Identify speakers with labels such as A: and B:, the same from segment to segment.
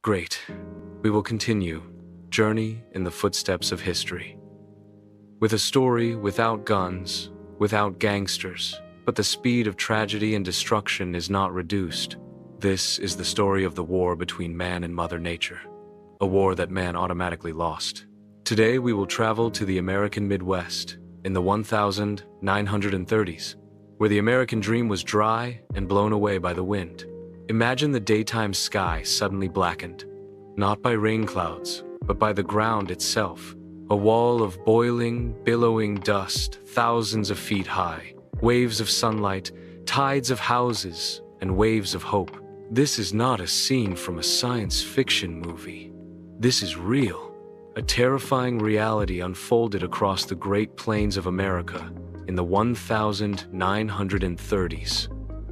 A: Great. We will continue. Journey in the footsteps of history. With a story without guns, without gangsters, but the speed of tragedy and destruction is not reduced. This is the story of the war between man and Mother Nature. A war that man automatically lost. Today we will travel to the American Midwest in the 1930s, where the American dream was dry and blown away by the wind. Imagine the daytime sky suddenly blackened, not by rain clouds, but by the ground itself. A wall of boiling, billowing dust, thousands of feet high, waves of sunlight, tides of houses, and waves of hope. This is not a scene from a science fiction movie. This is real. A terrifying reality unfolded across the Great Plains of America in the 1930s.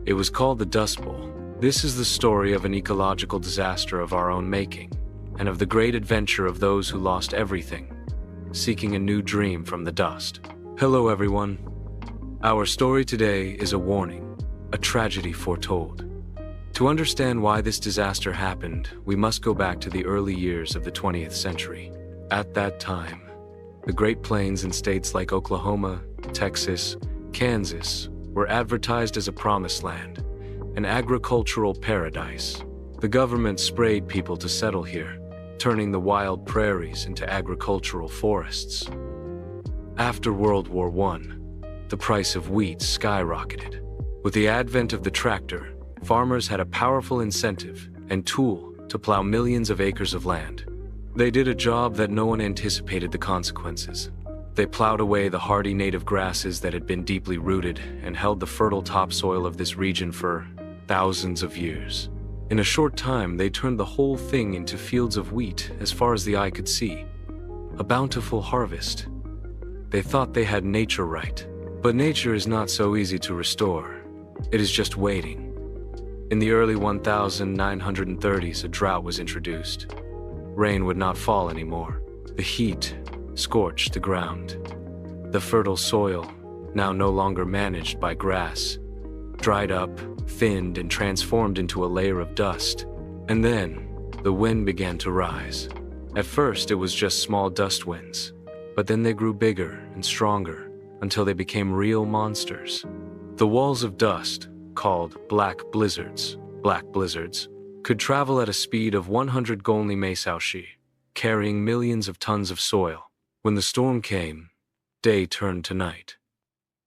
A: It was called the Dust Bowl. This is the story of an ecological disaster of our own making, and of the great adventure of those who lost everything, seeking a new dream from the dust. Hello everyone. Our story today is a warning, a tragedy foretold. To understand why this disaster happened, we must go back to the early years of the 20th century. At that time, the Great Plains in states like Oklahoma, Texas, Kansas were advertised as a promised land, an agricultural paradise. The government sprayed people to settle here, turning the wild prairies into agricultural forests. After World War I, the price of wheat skyrocketed. With the advent of the tractor, farmers had a powerful incentive and tool to plow millions of acres of land. They did a job that no one anticipated the consequences. They plowed away the hardy native grasses that had been deeply rooted and held the fertile topsoil of this region for thousands of years. In a short time, they turned the whole thing into fields of wheat as far as the eye could see. A bountiful harvest. They thought they had nature right, but nature is not so easy to restore. It is just waiting. In the early 1930s, a drought was introduced. Rain would not fall anymore. The heat scorched the ground. The fertile soil, now no longer managed by grass, dried up, thinned, and transformed into a layer of dust. And then, the wind began to rise. At first, it was just small dust winds, but then they grew bigger and stronger until they became real monsters. The walls of dust, called black blizzards, could travel at a speed of 100 golni-maesaushi, carrying millions of tons of soil. When the storm came, day turned to night.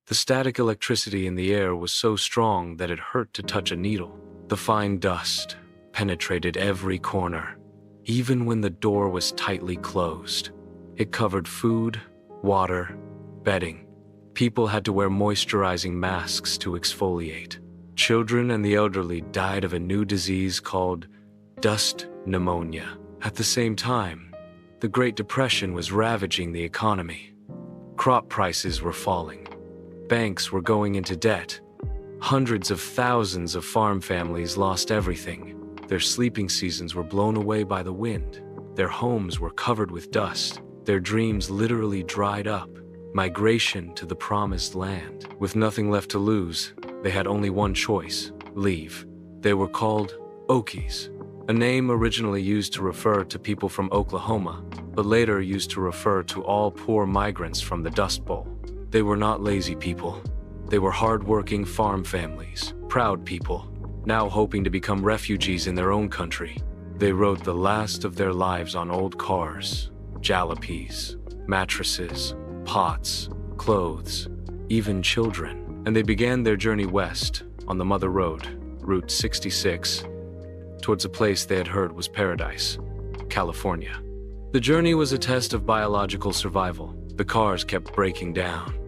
A: The static electricity in the air was so strong that it hurt to touch a needle. The fine dust penetrated every corner, even when the door was tightly closed. It covered food, water, bedding. People had to wear moisturizing masks to exfoliate. Children and the elderly died of a new disease called dust pneumonia. At the same time, the Great Depression was ravaging the economy. Crop prices were falling. Banks were going into debt. Hundreds of thousands of farm families lost everything. Their sleeping seasons were blown away by the wind. Their homes were covered with dust. Their dreams literally dried up. Migration to the promised land. With nothing left to lose, they had only one choice: leave. They were called Okies, a name originally used to refer to people from Oklahoma, but later used to refer to all poor migrants from the Dust Bowl. They were not lazy people. They were hard-working farm families, proud people, now hoping to become refugees in their own country. They rode the last of their lives on old cars, jalopies, mattresses, pots, clothes, even children. And they began their journey west on the Mother Road, Route 66, towards a place they had heard was paradise, California. The journey was a test of biological survival. The cars kept breaking down.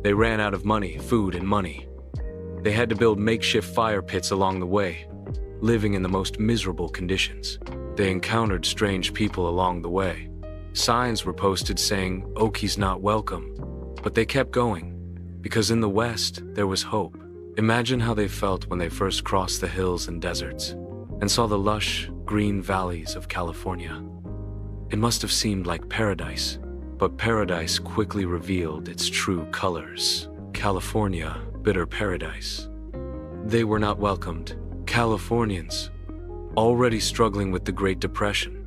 A: They ran out of money, food, and money. They had to build makeshift fire pits along the way, living in the most miserable conditions. They encountered strange people along the way. Signs were posted saying, "Okies not welcome," but they kept going, because in the West, there was hope. Imagine how they felt when they first crossed the hills and deserts, and saw the lush, green valleys of California. It must have seemed like paradise, but paradise quickly revealed its true colors. California, bitter paradise. They were not welcomed. Californians already struggling with the Great Depression,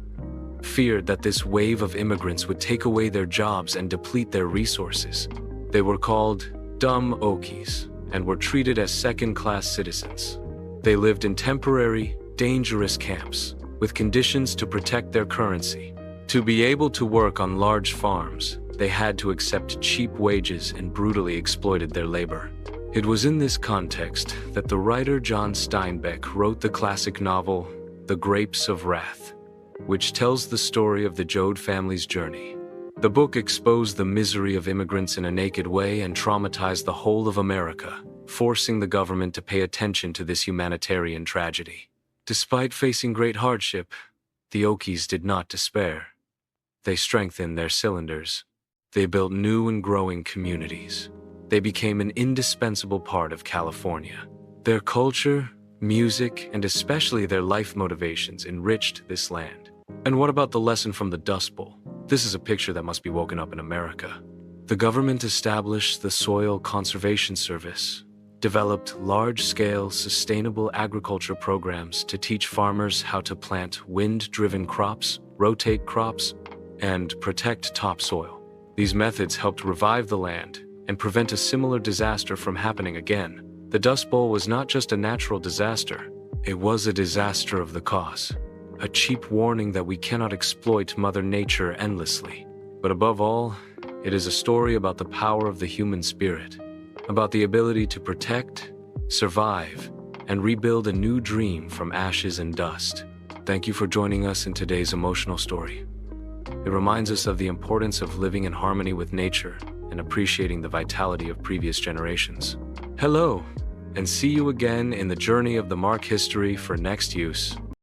A: feared that this wave of immigrants would take away their jobs and deplete their resources. They were called dumb Okies and were treated as second-class citizens. They lived in temporary, dangerous camps with conditions to protect their currency. To be able to work on large farms, they had to accept cheap wages and brutally exploited their labor. It was in this context that the writer John Steinbeck wrote the classic novel, The Grapes of Wrath, which tells the story of the Joad family's journey. The book exposed the misery of immigrants in a naked way and traumatized the whole of America, forcing the government to pay attention to this humanitarian tragedy. Despite facing great hardship, the Okies did not despair. They strengthened their cylinders. They built new and growing communities. They became an indispensable part of California. Their culture, music, and especially their life motivations enriched this land. And what about the lesson from the Dust Bowl? This is a picture that must be woken up in America. The government established the Soil Conservation Service, developed large-scale sustainable agriculture programs to teach farmers how to plant wind-driven crops, rotate crops, and protect topsoil. These methods helped revive the land and prevent a similar disaster from happening again. The Dust Bowl was not just a natural disaster, it was a disaster of the cause. A cheap warning that we cannot exploit Mother Nature endlessly. But above all, it is a story about the power of the human spirit, about the ability to protect, survive, and rebuild a new dream from ashes and dust. Thank you for joining us in today's emotional story. It reminds us of the importance of living in harmony with nature and appreciating the vitality of previous generations. Hello, and see you again in the journey of the Mark history for next use.